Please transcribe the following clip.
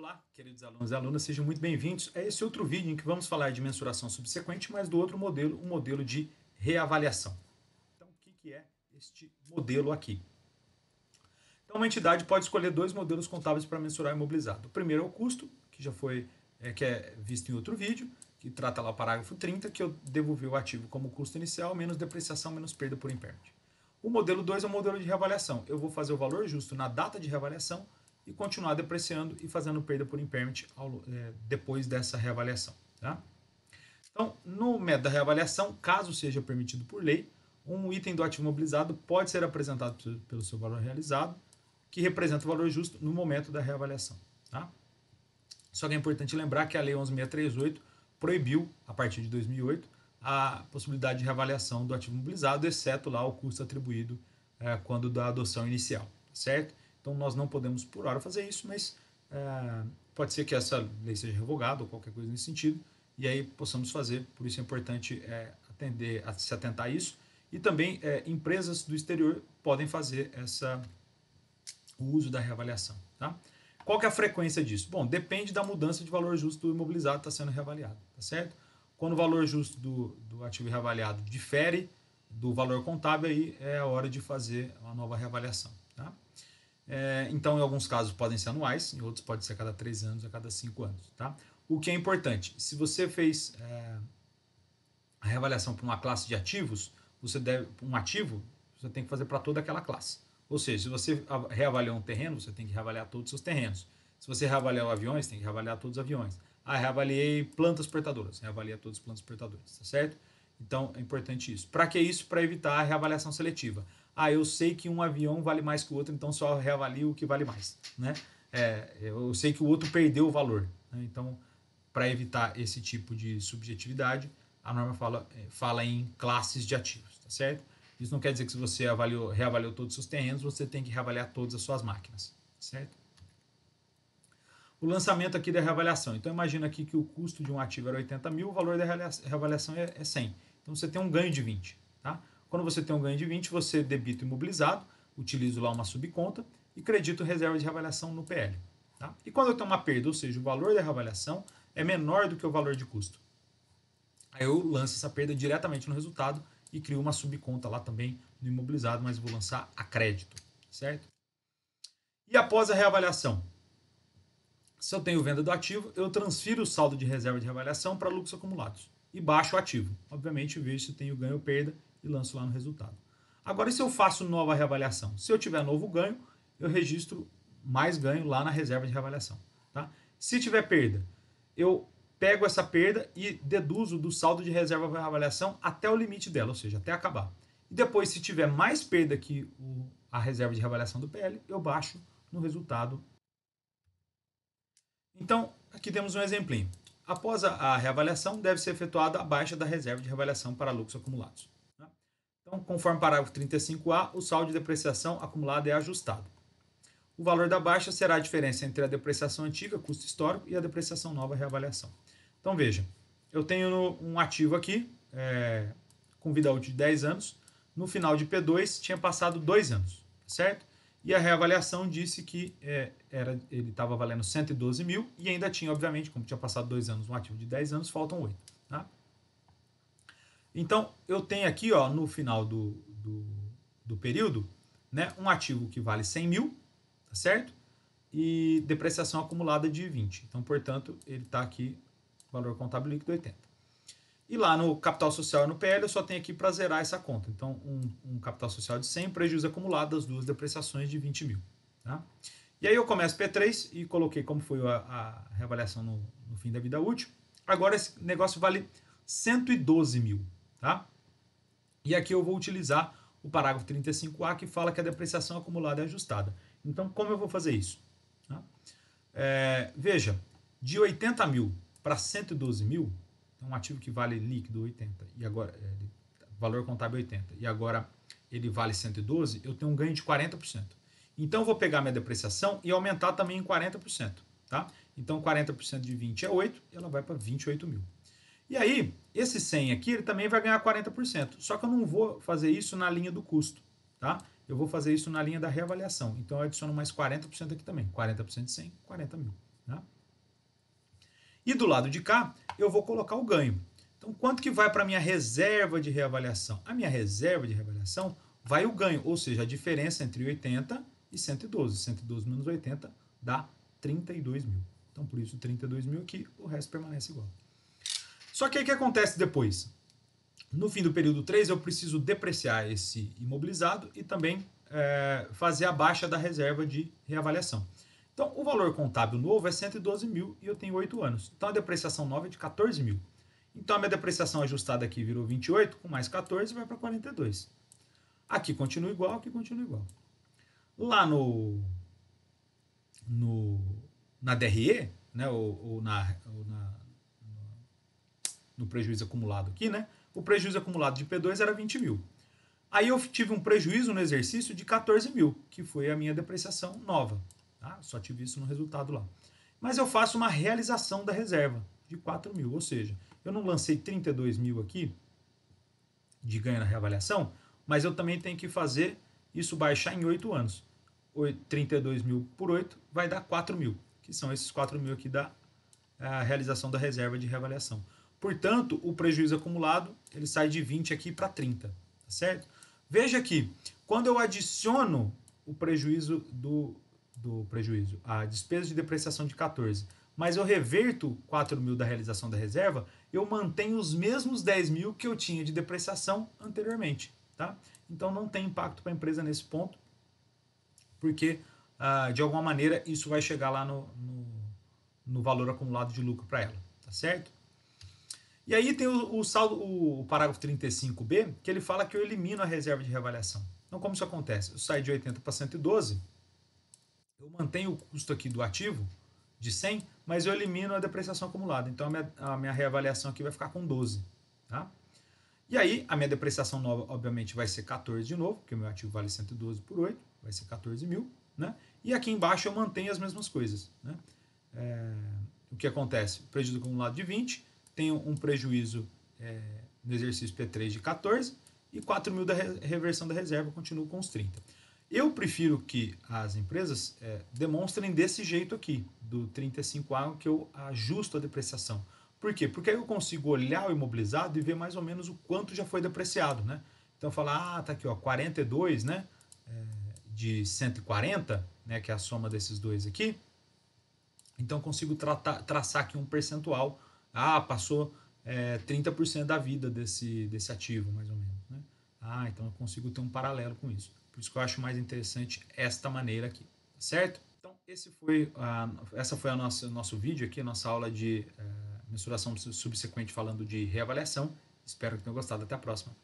Olá, queridos alunos e alunas, sejam muito bem-vindos a esse outro vídeo em que vamos falar de mensuração subsequente, mas do outro modelo, o modelo de reavaliação. Então, o que é este modelo aqui? Então, uma entidade pode escolher dois modelos contábeis para mensurar o imobilizado. O primeiro é o custo, que já foi que é visto em outro vídeo, que trata lá o parágrafo 30, que eu devolvi o ativo como custo inicial, menos depreciação, menos perda por impairment. O modelo 2 é o modelo de reavaliação. Eu vou fazer o valor justo na data de reavaliação e continuar depreciando e fazendo perda por impairment depois dessa reavaliação. Tá? Então, no método da reavaliação, caso seja permitido por lei, um item do ativo imobilizado pode ser apresentado pelo seu valor realizado, que representa o valor justo no momento da reavaliação. Tá? Só que é importante lembrar que a Lei 11.638 proibiu, a partir de 2008, a possibilidade de reavaliação do ativo imobilizado, exceto lá o custo atribuído quando da adoção inicial, certo? Então nós não podemos por hora fazer isso, mas pode ser que essa lei seja revogada ou qualquer coisa nesse sentido, e aí possamos fazer, por isso é importante se atentar a isso. E também empresas do exterior podem fazer o uso da reavaliação. Tá? Qual que é a frequência disso? Bom, depende da mudança de valor justo do imobilizado que está sendo reavaliado, tá certo? Quando o valor justo do ativo reavaliado difere do valor contábil, aí é a hora de fazer uma nova reavaliação. Tá? Então, em alguns casos podem ser anuais, em outros pode ser a cada 3 anos, a cada 5 anos. Tá? O que é importante, se você fez a reavaliação para uma classe de ativos, um ativo, você tem que fazer para toda aquela classe. Ou seja, se você reavaliou um terreno, você tem que reavaliar todos os seus terrenos. Se você reavaliou aviões, tem que reavaliar todos os aviões. Reavaliei plantas portadoras, reavalia todas as plantas portadoras, tá certo? Então, é importante isso. Para que isso? Para evitar a reavaliação seletiva. Eu sei que um avião vale mais que o outro, então só reavalio o que vale mais, né? Eu sei que o outro perdeu o valor, né? Então, para evitar esse tipo de subjetividade, a norma fala em classes de ativos, tá certo? Isso não quer dizer que se você reavaliou todos os seus terrenos, você tem que reavaliar todas as suas máquinas, certo? O lançamento aqui da reavaliação. Então, imagina aqui que o custo de um ativo era 80 mil, o valor da reavaliação é 100. Então, você tem um ganho de 20. Tá? Quando você tem um ganho de 20, você debita o imobilizado, utiliza lá uma subconta e credita reserva de reavaliação no PL. Tá? E quando eu tenho uma perda, ou seja, o valor da reavaliação é menor do que o valor de custo, aí eu lanço essa perda diretamente no resultado e crio uma subconta lá também no imobilizado, mas vou lançar a crédito, certo? E após a reavaliação, se eu tenho venda do ativo, eu transfiro o saldo de reserva de reavaliação para lucros acumulados e baixo o ativo. Obviamente, vejo se tenho ganho ou perda e lanço lá no resultado. Agora, e se eu faço nova reavaliação? Se eu tiver novo ganho, eu registro mais ganho lá na reserva de reavaliação. Tá? Se tiver perda, eu pego essa perda e deduzo do saldo de reserva de reavaliação até o limite dela, ou seja, até acabar. E depois, se tiver mais perda que a reserva de reavaliação do PL, eu baixo no resultado. Então, aqui temos um exemplinho. Após a reavaliação, deve ser efetuada a baixa da reserva de reavaliação para lucros acumulados. Então, conforme o parágrafo 35A, o saldo de depreciação acumulado é ajustado. O valor da baixa será a diferença entre a depreciação antiga, custo histórico, e a depreciação nova, reavaliação. Então, veja, eu tenho um ativo aqui, com vida útil de 10 anos, no final de P2 tinha passado 2 anos, certo? E a reavaliação disse que ele estava valendo 112 mil e ainda tinha, obviamente, como tinha passado 2 anos, um ativo de 10 anos, faltam 8. Tá? Então, eu tenho aqui, no final do período, né, um ativo que vale 100 mil, tá certo? E depreciação acumulada de 20. Então, portanto, ele está aqui, valor contábil líquido 80. E lá no capital social e no PL eu só tenho aqui para zerar essa conta. Então, um capital social de 100, prejuízo acumulado das duas depreciações de 20 mil. Tá? E aí eu começo P3 e coloquei como foi a reavaliação no fim da vida útil. Agora esse negócio vale 112 mil. Tá? E aqui eu vou utilizar o parágrafo 35A que fala que a depreciação acumulada é ajustada. Então, como eu vou fazer isso? Tá? Veja, de 80 mil para 112 mil, um ativo que vale líquido 80 e agora valor contábil 80 e agora ele vale 112, eu tenho um ganho de 40%. Então eu vou pegar minha depreciação e aumentar também em 40%, tá? Então 40% de 20 é 8, ela vai para 28 mil. E aí, esse 100 aqui, ele também vai ganhar 40%, só que eu não vou fazer isso na linha do custo, tá? Eu vou fazer isso na linha da reavaliação. Então eu adiciono mais 40% aqui também, 40% de 100, 40 mil. Tá? E do lado de cá, eu vou colocar o ganho. Então, quanto que vai para a minha reserva de reavaliação? A minha reserva de reavaliação vai o ganho, ou seja, a diferença entre 80 e 112. 112 menos 80 dá 32 mil. Então, por isso, 32 mil aqui, o resto permanece igual. Só que aí o que acontece depois? No fim do período 3, eu preciso depreciar esse imobilizado e também fazer a baixa da reserva de reavaliação. Então, o valor contábil novo é 112 mil e eu tenho 8 anos. Então, a depreciação nova é de 14 mil. Então, a minha depreciação ajustada aqui virou 28, com mais 14 vai para 42. Aqui continua igual, aqui continua igual. Lá na DRE, né, ou no prejuízo acumulado aqui, né, o prejuízo acumulado de P2 era 20 mil. Aí eu tive um prejuízo no exercício de 14 mil, que foi a minha depreciação nova. Tá? Só tive isso no resultado lá. Mas eu faço uma realização da reserva de 4 mil, ou seja, eu não lancei 32 mil aqui de ganho na reavaliação, mas eu também tenho que fazer isso baixar em 8 anos. 32 mil por 8 vai dar 4 mil, que são esses 4 mil aqui da realização da reserva de reavaliação. Portanto, o prejuízo acumulado ele sai de 20 aqui para 30, tá certo? Veja aqui, quando eu adiciono o prejuízo a despesa de depreciação de 14, mas eu reverto 4 mil da realização da reserva, eu mantenho os mesmos 10 mil que eu tinha de depreciação anteriormente. Tá? Então não tem impacto para a empresa nesse ponto, porque de alguma maneira isso vai chegar lá no valor acumulado de lucro para ela. Tá certo? E aí tem o parágrafo 35b, que ele fala que eu elimino a reserva de reavaliação. Então como isso acontece? Eu saio de 80 para 112, eu mantenho o custo aqui do ativo de 100, mas eu elimino a depreciação acumulada. Então a minha reavaliação aqui vai ficar com 12. Tá? E aí a minha depreciação nova, obviamente, vai ser 14 de novo, porque o meu ativo vale 112 por 8, vai ser 14 mil. Né? E aqui embaixo eu mantenho as mesmas coisas. Né? O que acontece? Prejuízo acumulado de 20, tenho um prejuízo no exercício P3 de 14 e 4 mil da reversão da reserva, continuo com os 30. Eu prefiro que as empresas demonstrem desse jeito aqui, do 35A, que eu ajusto a depreciação. Por quê? Porque aí eu consigo olhar o imobilizado e ver mais ou menos o quanto já foi depreciado. Né? Então falar, tá aqui, ó, 42, né, de 140, né, que é a soma desses dois aqui. Então eu consigo traçar aqui um percentual. Passou 30% da vida desse ativo, mais ou menos. Né? Então eu consigo ter um paralelo com isso. Por isso que eu acho mais interessante esta maneira aqui, certo? Então essa foi nosso vídeo aqui, a nossa aula de mensuração subsequente falando de reavaliação. Espero que tenham gostado. Até a próxima.